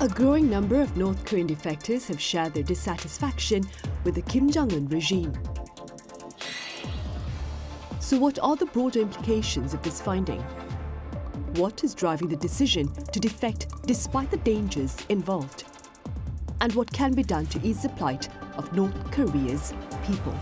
A growing number of North Korean defectors have shared their dissatisfaction with the Kim Jong-un regime. So what are the broader implications of this finding? What is driving the decision to defect despite the dangers involved? And what can be done to ease the plight of North Korea's people?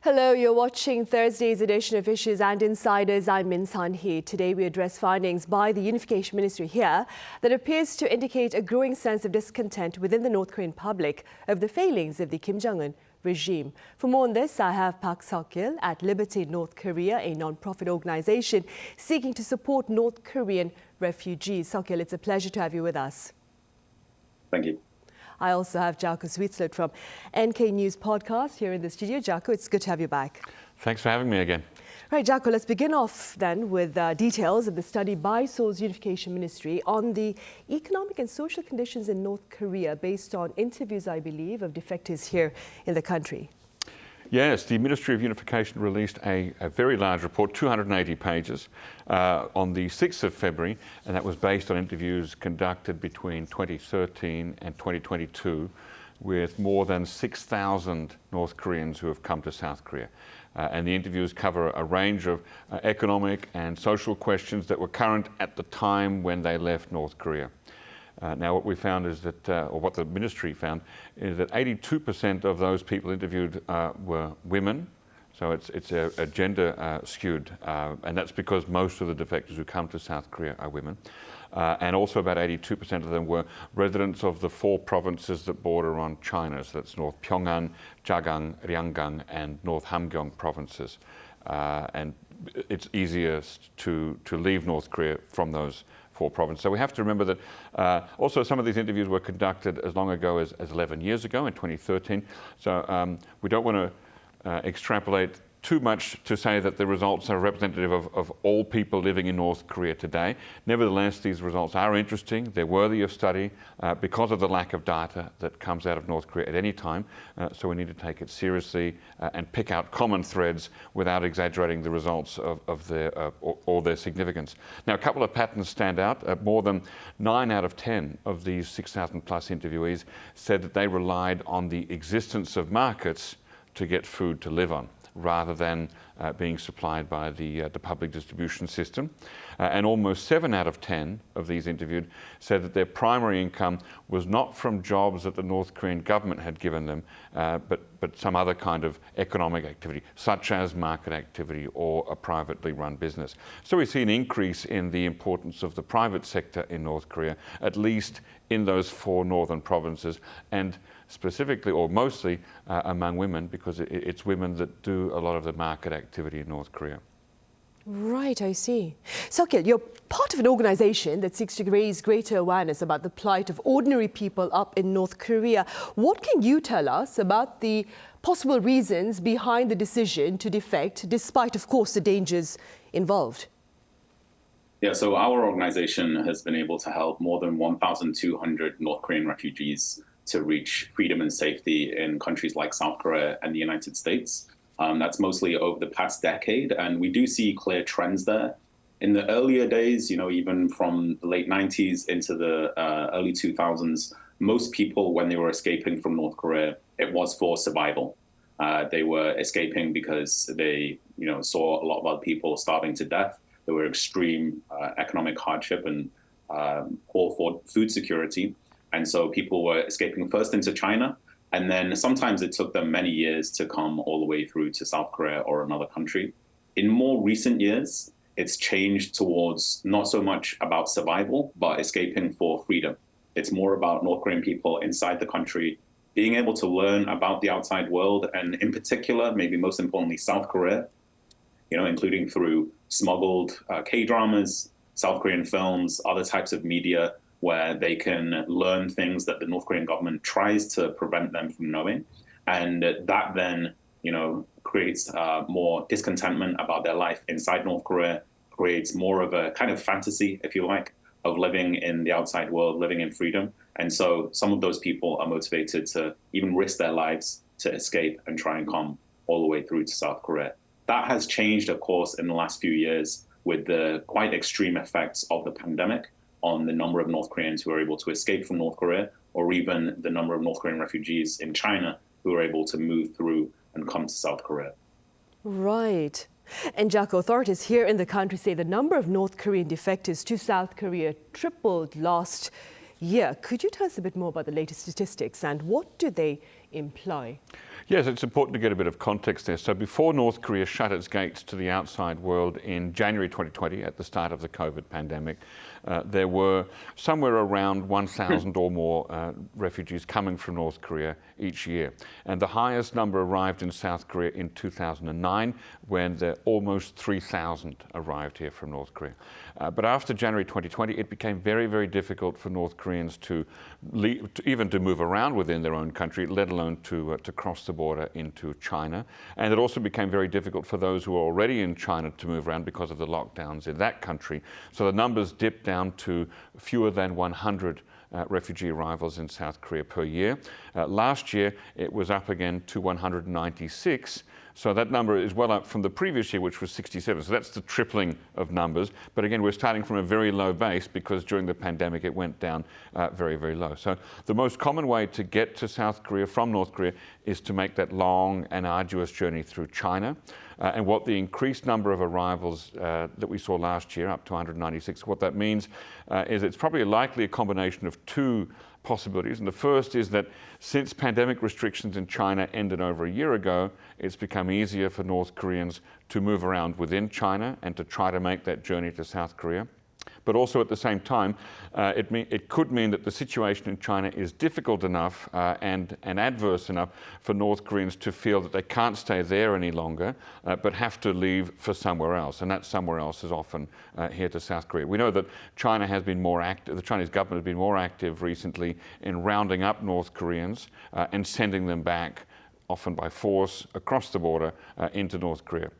Hello, you're watching Thursday's edition of Issues and Insiders. I'm Min Sunhee. Today we address findings by the Unification Ministry here that appears to indicate a growing sense of discontent within the North Korean public over the failings of the Kim Jong-un regime. For more on this, I have Park Sokeel at Liberty North Korea, a non-profit organization seeking to support North Korean refugees. Sokeel, it's a pleasure to have you with us. Thank you. I also have Jacco Zwetsloot from NK News Podcast here in the studio. Jacco, it's good to have you back. Thanks for having me again. Right, Jacco, let's begin off then with details of the study by Seoul's Unification Ministry on the economic and social conditions in North Korea based on interviews, I believe, of defectors here in the country. Yes, the Ministry of Unification released a very large report, 280 pages, on the 6th of February, and that was based on interviews conducted between 2013 and 2022 with more than 6,000 North Koreans who have come to South Korea. And the interviews cover a range of economic and social questions that were current at the time when they left North Korea. Now, what we found is that, or what the ministry found, is that 82% of those people interviewed were women. So it's a gender skewed, and that's because most of the defectors who come to South Korea are women. And also about 82% of them were residents of the 4 provinces that border on China. So that's North Pyongan, Jagang, Ryanggang, and North Hamgyong provinces. And it's easiest to leave North Korea from those 4 provinces. So we have to remember that also some of these interviews were conducted as long ago as 11 years ago in 2013. So we don't want to extrapolate too much to say that the results are representative of all people living in North Korea today. Nevertheless, these results are interesting. They're worthy of study because of the lack of data that comes out of North Korea at any time. So we need to take it seriously and pick out common threads without exaggerating the results of their or their significance. Now, a couple of patterns stand out. More than 9 out of 10 of these 6,000 plus interviewees said that they relied on the existence of markets to get food to live on, rather than being supplied by the public distribution system. And almost 7 out of 10 of these interviewed said that their primary income was not from jobs that the North Korean government had given them, but some other kind of economic activity, such as market activity or a privately run business. So we see an increase in the importance of the private sector in North Korea, at least in those 4 northern provinces, and specifically or mostly among women, because it's women that do a lot of the market activity in North Korea. Right, I see. Sokeel, you're part of an organization that seeks to raise greater awareness about the plight of ordinary people up in North Korea. What can you tell us about the possible reasons behind the decision to defect, despite, of course, the dangers involved? Yeah, so our organization has been able to help more than 1,200 North Korean refugees to reach freedom and safety in countries like South Korea and the United States. That's mostly over the past decade, and we do see clear trends there. In the earlier days, even from the late 90s into the early 2000s, most people, when they were escaping from North Korea, it was for survival. They were escaping because they, saw a lot of other people starving to death. There were extreme economic hardship and poor food security. And so people were escaping first into China, and then sometimes it took them many years to come all the way through to South Korea or another country. In more recent years, it's changed towards not so much about survival, but escaping for freedom. It's more about North Korean people inside the country being able to learn about the outside world, and in particular, maybe most importantly, South Korea, including through smuggled K-dramas, South Korean films, other types of media, where they can learn things that the North Korean government tries to prevent them from knowing. And that then, creates more discontentment about their life inside North Korea, creates more of a kind of fantasy, if you like, of living in the outside world, living in freedom. And so some of those people are motivated to even risk their lives to escape and try and come all the way through to South Korea. That has changed, of course, in the last few years. with the quite extreme effects of the pandemic on the number of North Koreans who are able to escape from North Korea, or even the number of North Korean refugees in China who are able to move through and come to South Korea. Right. And Jacco, authorities here in the country say the number of North Korean defectors to South Korea tripled last year. Could you tell us a bit more about the latest statistics and what do they imply? Yes, it's important to get a bit of context there. So before North Korea shut its gates to the outside world in January 2020, at the start of the COVID pandemic, there were somewhere around 1,000 or more refugees coming from North Korea each year. And the highest number arrived in South Korea in 2009, when there almost 3,000 arrived here from North Korea. But after January 2020, it became very, very difficult for North Koreans to leave, even to move around within their own country, let alone to cross the border into China. And it also became very difficult for those who were already in China to move around because of the lockdowns in that country. So the numbers dipped down to fewer than 100 refugee arrivals in South Korea per year. Last year, it was up again to 196. So that number is well up from the previous year, which was 67. So that's the tripling of numbers. But again, we're starting from a very low base because during the pandemic, it went down very, very low. So the most common way to get to South Korea from North Korea is to make that long and arduous journey through China. And what the increased number of arrivals that we saw last year, up to 196, what that means is it's probably likely a combination of two possibilities. And the first is that since pandemic restrictions in China ended over a year ago, it's become easier for North Koreans to move around within China and to try to make that journey to South Korea. But also at the same time, it could mean that the situation in China is difficult enough and adverse enough for North Koreans to feel that they can't stay there any longer, but have to leave for somewhere else. And that somewhere else is often here to South Korea. We know that China has been more active, the Chinese government has been more active recently in rounding up North Koreans and sending them back, often by force, across the border into North Korea.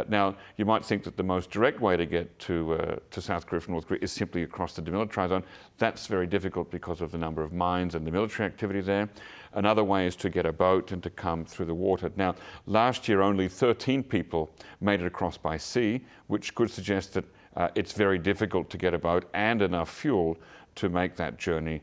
Now, you might think that the most direct way to get to South Korea from North Korea is simply across the demilitarized zone. That's very difficult because of the number of mines and the military activity there. Another way is to get a boat and to come through the water. Now, last year, only 13 people made it across by sea, which could suggest that it's very difficult to get a boat and enough fuel to make that journey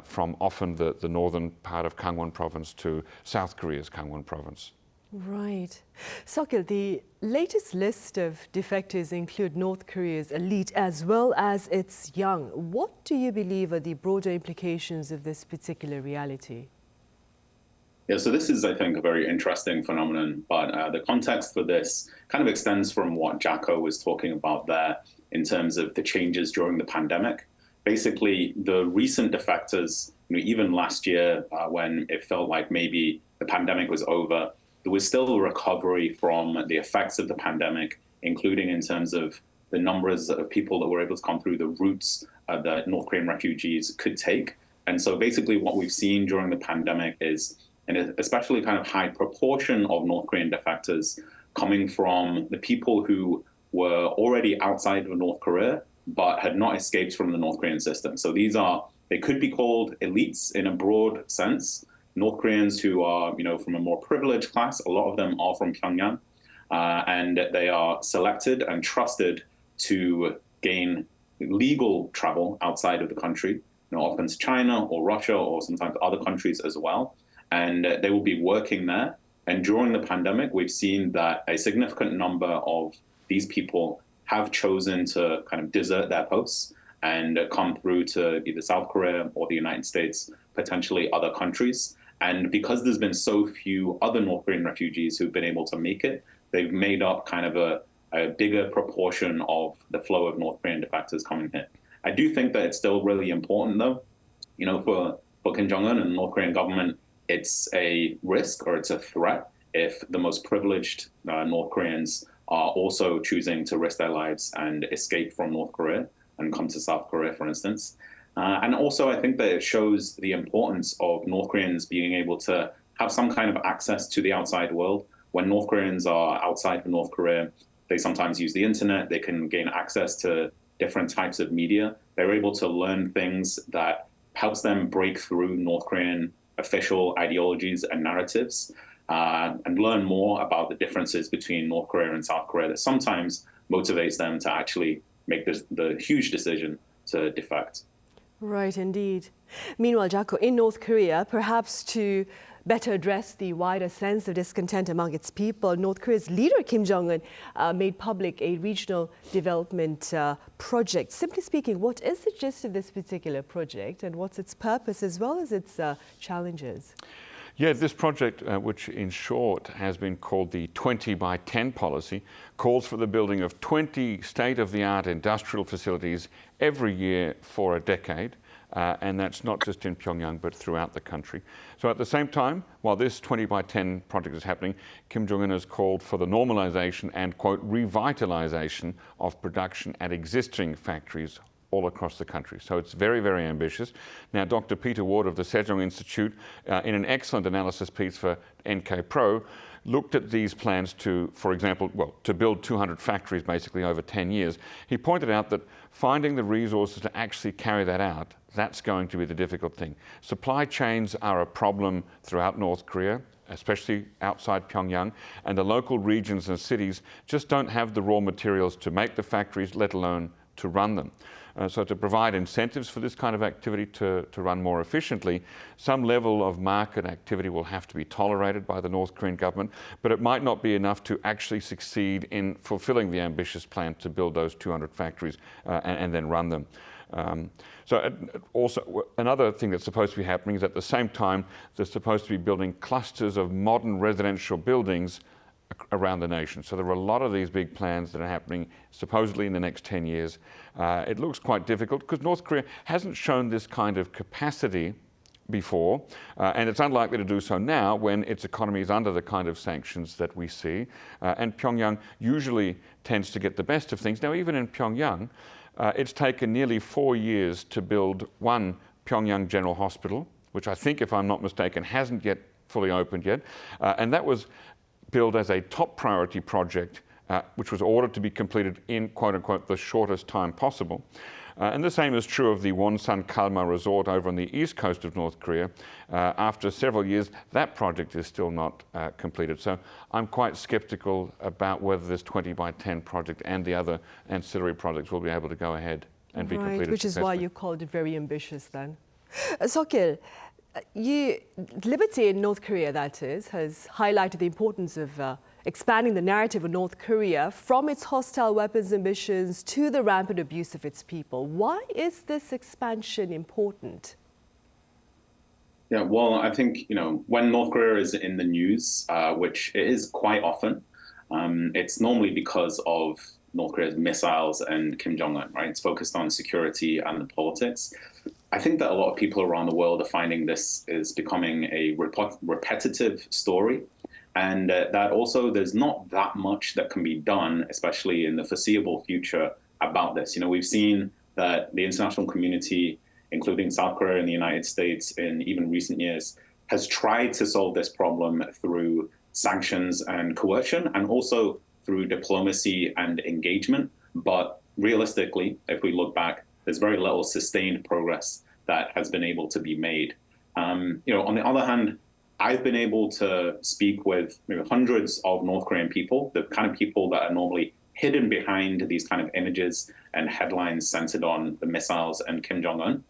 from often the northern part of Gangwon province to South Korea's Gangwon province. Right. Sokeel, the latest list of defectors include North Korea's elite as well as its young. What do you believe are the broader implications of this particular reality? Yeah, so this is, I think, a very interesting phenomenon, but the context for this kind of extends from what Jacco was talking about there in terms of the changes during the pandemic. Basically, the recent defectors, even last year when it felt like maybe the pandemic was over, there was still a recovery from the effects of the pandemic, including in terms of the numbers of people that were able to come through the routes that North Korean refugees could take. And so basically what we've seen during the pandemic is an especially kind of high proportion of North Korean defectors coming from the people who were already outside of North Korea, but had not escaped from the North Korean system. So they could be called elites in a broad sense. North Koreans who are, from a more privileged class, a lot of them are from Pyongyang, and they are selected and trusted to gain legal travel outside of the country, often to China or Russia or sometimes other countries as well. And they will be working there. And during the pandemic, we've seen that a significant number of these people have chosen to kind of desert their posts and come through to either South Korea or the United States, potentially other countries. And because there's been so few other North Korean refugees who've been able to make it, they've made up kind of a bigger proportion of the flow of North Korean defectors coming here. I do think that it's still really important, though. For Kim Jong-un and the North Korean government, it's a risk or it's a threat if the most privileged North Koreans are also choosing to risk their lives and escape from North Korea and come to South Korea, for instance. And also, I think that it shows the importance of North Koreans being able to have some kind of access to the outside world. When North Koreans are outside of North Korea, they sometimes use the internet. They can gain access to different types of media. They're able to learn things that helps them break through North Korean official ideologies and narratives. and learn more about the differences between North Korea and South Korea that sometimes motivates them to actually make the huge decision to defect. Right, indeed. Meanwhile, Jacco, in North Korea, perhaps to better address the wider sense of discontent among its people, North Korea's leader, Kim Jong-un, made public a regional development project. Simply speaking, what is the gist of this particular project and what's its purpose as well as its challenges? Yeah, this project, which in short has been called the 20 by 10 policy, calls for the building of 20 state-of-the-art industrial facilities every year for a decade. And that's not just in Pyongyang, but throughout the country. So at the same time, while this 20 by 10 project is happening, Kim Jong-un has called for the normalization and, quote, revitalization of production at existing factories all across the country. So it's very, very ambitious. Now, Dr. Peter Ward of the Sejong Institute, in an excellent analysis piece for NK Pro, looked at these plans to, for example, to build 200 factories basically over 10 years. He pointed out that finding the resources to actually carry that out, that's going to be the difficult thing. Supply chains are a problem throughout North Korea, especially outside Pyongyang, and the local regions and cities just don't have the raw materials to make the factories, let alone to run them. So to provide incentives for this kind of activity to run more efficiently, some level of market activity will have to be tolerated by the North Korean government, but it might not be enough to actually succeed in fulfilling the ambitious plan to build those 200 factories and then run them. Also, another thing that's supposed to be happening is at the same time, they're supposed to be building clusters of modern residential buildings around the nation. So there are a lot of these big plans that are happening supposedly in the next 10 years. It looks quite difficult because North Korea hasn't shown this kind of capacity before, and it's unlikely to do so now when its economy is under the kind of sanctions that we see. And Pyongyang usually tends to get the best of things. Now, even in Pyongyang, it's taken nearly 4 years to build one Pyongyang General Hospital, which I think, if I'm not mistaken, hasn't yet fully opened yet. And that was billed as a top priority project, which was ordered to be completed in, quote unquote, the shortest time possible. And the same is true of the Wonsan Kalma Resort over on the east coast of North Korea. After several years, that project is still not completed. So I'm quite skeptical about whether this 20 by 10 project and the other ancillary projects will be able to go ahead and be completed Which is why you called it very ambitious then. Sokeel, Liberty in North Korea, that is, has highlighted the importance of expanding the narrative of North Korea from its hostile weapons ambitions to the rampant abuse of its people. Why is this expansion important? Yeah, well, I think, when North Korea is in the news, which it is quite often, it's normally because of North Korea's missiles and Kim Jong-un, right? It's focused on security and the politics. I think that a lot of people around the world are finding this is becoming a repetitive story, and that also there's not that much that can be done, especially in the foreseeable future, about this. We've seen that the international community, including South Korea and the United States in even recent years, has tried to solve this problem through sanctions and coercion, and also through diplomacy and engagement. But realistically, if we look back, there's very little sustained progress that has been able to be made. On the other hand, I've been able to speak with hundreds of North Korean people, the kind of people that are normally hidden behind these kind of images and headlines centered on the missiles and Kim Jong-un.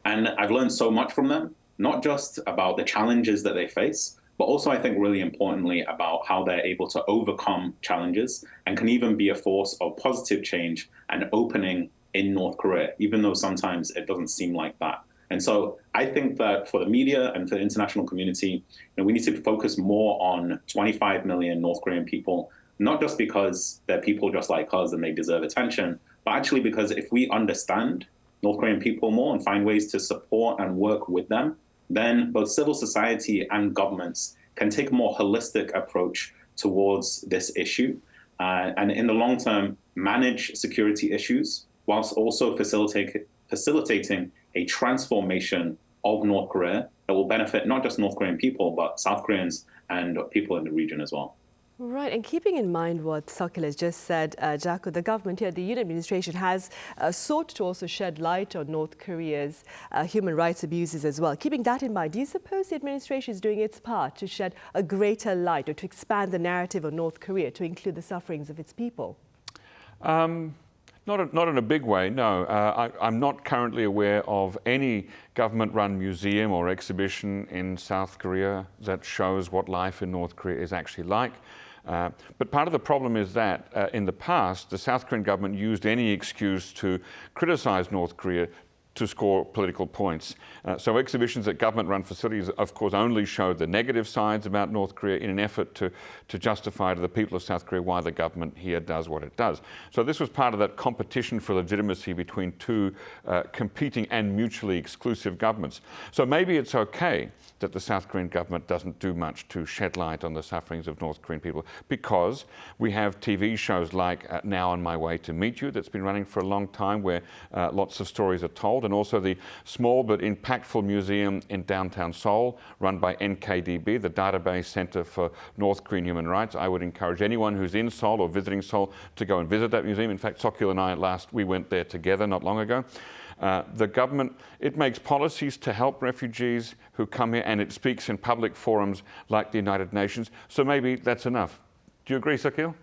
And I've learned so much from them, not just about the challenges that they face, but also I think really importantly about how they're able to overcome challenges and can even be a force of positive change and opening in North Korea, even though sometimes it doesn't seem like that. And so I think that for the media and for the international community, we need to focus more on 25 million North Korean people, not just because they're people just like us and they deserve attention, but actually because if we understand North Korean people more and find ways to support and work with them, then both civil society and governments can take a more holistic approach towards this issue, and in the long term, manage security issues whilst also facilitating a transformation of North Korea that will benefit not just North Korean people, but South Koreans and people in the region as well. Right, and keeping in mind what Sokeel has just said, Jacco, the government here, the Union administration has sought to also shed light on North Korea's human rights abuses as well. Keeping that in mind, do you suppose the administration is doing its part to shed a greater light or to expand the narrative of North Korea to include the sufferings of its people? Not in a big way, no. I'm not currently aware of any government-run museum or exhibition in South Korea that shows what life in North Korea is actually like. But part of the problem is that in the past, the South Korean government used any excuse to criticize North Korea to score political points. So exhibitions at government-run facilities, of course, only showed the negative sides about North Korea in an effort to justify to the people of South Korea why the government here does what it does. So this was part of that competition for legitimacy between two competing and mutually exclusive governments. So maybe it's okay that the South Korean government doesn't do much to shed light on the sufferings of North Korean people, because we have TV shows like Now on My Way to Meet You that's been running for a long time, where lots of stories are told, and also the small but impactful museum in downtown Seoul run by NKDB, the Database Center for North Korean Human Rights. I would encourage anyone who's in Seoul or visiting Seoul to go and visit that museum. In fact, Sokeel and I we went there together not long ago. The government, it makes policies to help refugees who come here, and it speaks in public forums like the United Nations. So maybe that's enough. Do you agree, Sokeel?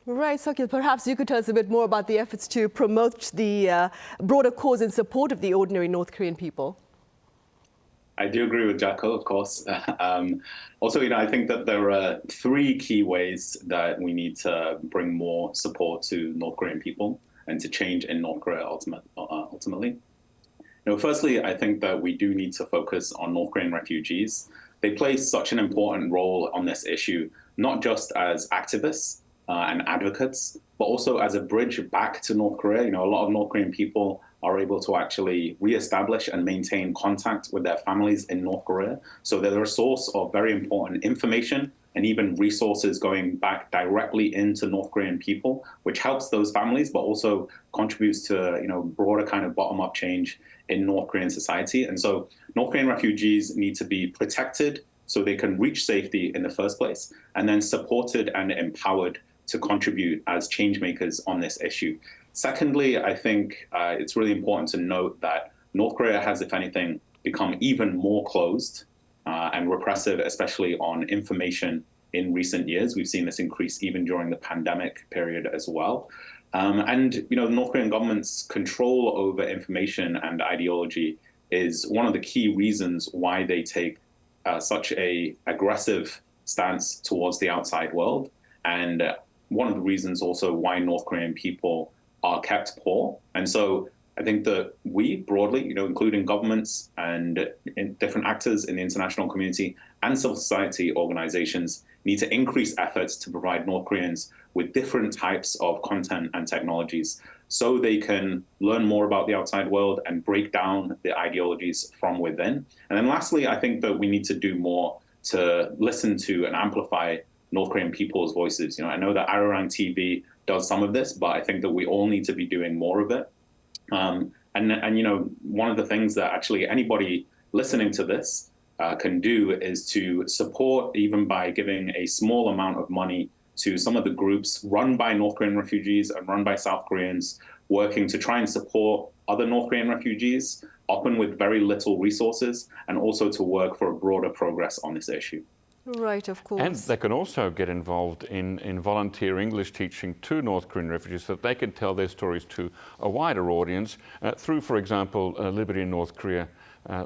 Right, Sokeel, perhaps you could tell us a bit more about the efforts to promote the broader cause in support of the ordinary North Korean people. I do agree with Jacco, of course. Also, I think that there are three key ways that we need to bring more support to North Korean people and to change in North Korea ultimately. Firstly, I think that we do need to focus on North Korean refugees. They play such an important role on this issue, not just as activists and advocates, but also as a bridge back to North Korea. A lot of North Korean people are able to actually reestablish and maintain contact with their families in North Korea. So they're a source of very important information and even resources going back directly into North Korean people, which helps those families, but also contributes to broader kind of bottom-up change in North Korean society. And so North Korean refugees need to be protected so they can reach safety in the first place, and then supported and empowered to contribute as change makers on this issue. Secondly, I think it's really important to note that North Korea has, if anything, become even more closed and repressive, especially on information in recent years. We've seen this increase even during the pandemic period as well. And the North Korean government's control over information and ideology is one of the key reasons why they take such a aggressive stance towards the outside world, and one of the reasons also why North Korean people are kept poor. And so I think that we broadly, including governments and different actors in the international community and civil society organizations, need to increase efforts to provide North Koreans with different types of content and technologies so they can learn more about the outside world and break down the ideologies from within. And then lastly, I think that we need to do more to listen to and amplify North Korean people's voices. I know that Arirang TV does some of this, but I think that we all need to be doing more of it. And one of the things that actually anybody listening to this can do is to support, even by giving a small amount of money to some of the groups run by North Korean refugees and run by South Koreans, working to try and support other North Korean refugees, often with very little resources, and also to work for a broader progress on this issue. Right, of course. And they can also get involved in volunteer English teaching to North Korean refugees so that they can tell their stories to a wider audience through, for example, Liberty in North Korea,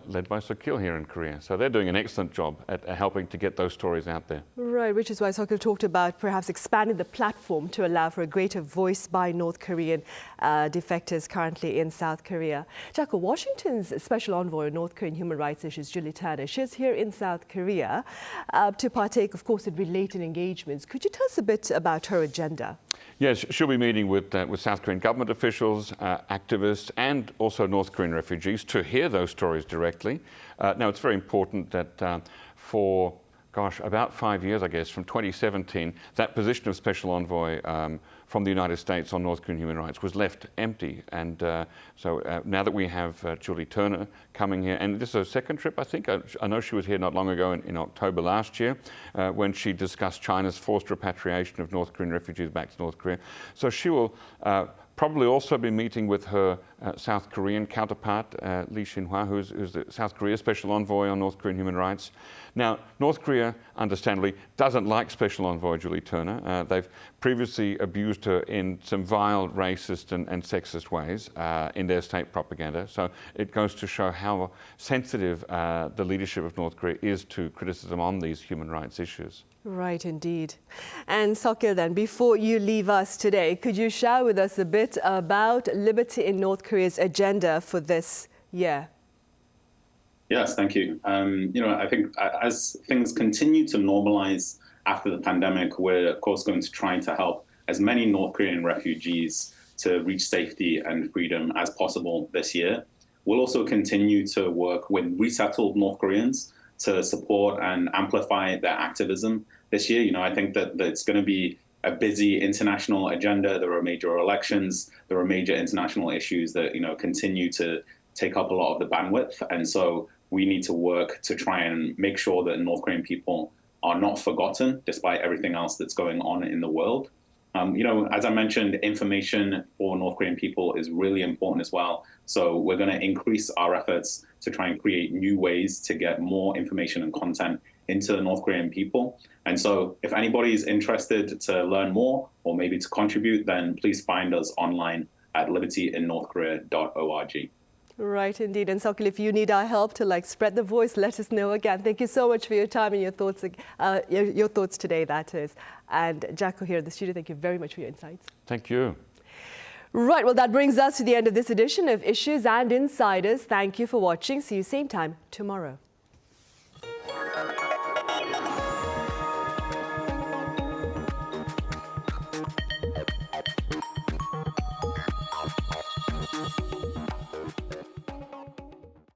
led by Sokeel here in Korea. So they're doing an excellent job at helping to get those stories out there. Right, which is why Sokeel talked about perhaps expanding the platform to allow for a greater voice by North Korean defectors currently in South Korea. Jacco, Washington's Special Envoy on North Korean human rights issues, Julie Turner, she's here in South Korea to partake, of course, in related engagements. Could you tell us a bit about her agenda? Yes, she'll be meeting with South Korean government officials, activists, and also North Korean refugees to hear those stories directly. Now, it's very important that for about 5 years, I guess, from 2017, that position of Special Envoy from the United States on North Korean human rights was left empty. And so now that we have Julie Turner coming here, and this is her second trip, I think. I know she was here not long ago in October last year when she discussed China's forced repatriation of North Korean refugees back to North Korea. So she will probably also be meeting with her South Korean counterpart, Lee Shin-hwa, who's the South Korea Special Envoy on North Korean human rights. Now, North Korea, understandably, doesn't like Special Envoy Julie Turner. They've previously abused her in some vile racist and sexist ways in their state propaganda. So it goes to show how sensitive the leadership of North Korea is to criticism on these human rights issues. Right, indeed. And Sokeel, then, before you leave us today, could you share with us a bit about Liberty in North Korea's agenda for this year? Yes, thank you. I think as things continue to normalize after the pandemic, we're, of course, going to try to help as many North Korean refugees to reach safety and freedom as possible this year. We'll also continue to work with resettled North Koreans to support and amplify their activism this year. I think that it's going to be a busy international agenda. There are major elections. There are major international issues that, continue to take up a lot of the bandwidth. And so we need to work to try and make sure that North Korean people are not forgotten despite everything else that's going on in the world. As I mentioned, information for North Korean people is really important as well. So we're going to increase our efforts to try and create new ways to get more information and content into the North Korean people. And so if anybody is interested to learn more or maybe to contribute, then please find us online at libertyinnorthkorea.org. Right, indeed. And Sokeel, if you need our help to spread the voice, let us know again. Thank you so much for your time and your thoughts today, that is. And Jacco here in the studio, thank you very much for your insights. Thank you. Right, well, that brings us to the end of this edition of Issues and Insiders. Thank you for watching. See you same time tomorrow.